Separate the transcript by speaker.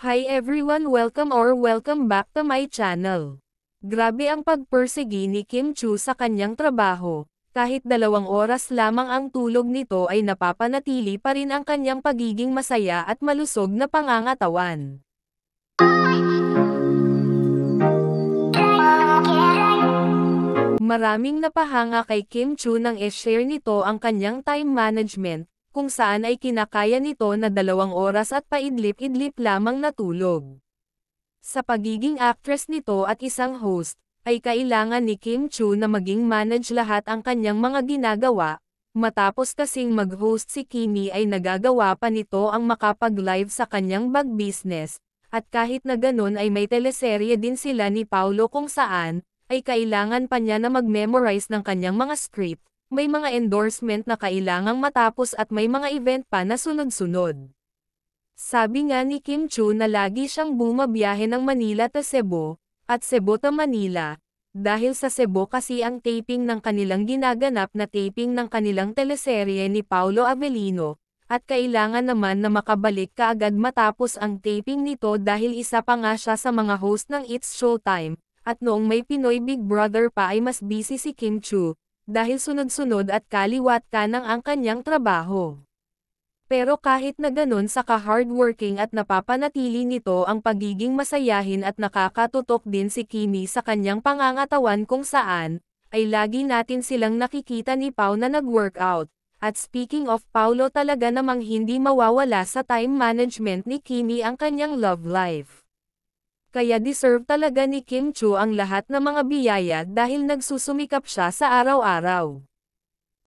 Speaker 1: Hi everyone, welcome back to my channel. Grabe ang pagpersigi ni Kim Chu sa kanyang trabaho. Kahit 2 oras lamang ang tulog nito ay napapanatili pa rin ang kanyang pagiging masaya at malusog na pangangatawan. Maraming napahanga kay Kim Chu nang i-share nito ang kanyang time management, kung saan ay kinakaya nito na 2 oras at paidlip-idlip lamang natulog. Sa pagiging actress nito at isang host, ay kailangan ni Kim Chu na maging manage lahat ang kanyang mga ginagawa. Matapos kasing mag-host si Kimi ay nagagawa pa nito ang makapag-live sa kanyang bag business, at kahit na ganun ay may teleserye din sila ni Paulo kung saan, ay kailangan pa niya na mag-memorize ng kanyang mga script. May mga endorsement na kailangang matapos at may mga event pa na sunod-sunod. Sabi nga ni Kim Chu na lagi siyang bumabiyahe ng Manila to Cebu, at Cebu to Manila, dahil sa Cebu kasi ang taping ng kanilang ginaganap na taping ng kanilang teleserye ni Paulo Avellino, at kailangan naman na makabalik kaagad matapos ang taping nito dahil isa pa nga siya sa mga host ng It's Showtime, at noong may Pinoy Big Brother pa ay mas busy si Kim Chu, dahil sunod-sunod at kaliwat kanang ang kanyang trabaho. Pero kahit na ganun saka hardworking at napapanatili nito ang pagiging masayahin at nakakatutok din si Kimi sa kanyang pangangatawan kung saan, ay lagi natin silang nakikita ni Pau na nag-workout. At speaking of Paulo talaga namang hindi mawawala sa time management ni Kimi ang kanyang love life. Kaya deserve talaga ni Kim Chu ang lahat ng mga biyaya dahil nagsusumikap siya sa araw-araw.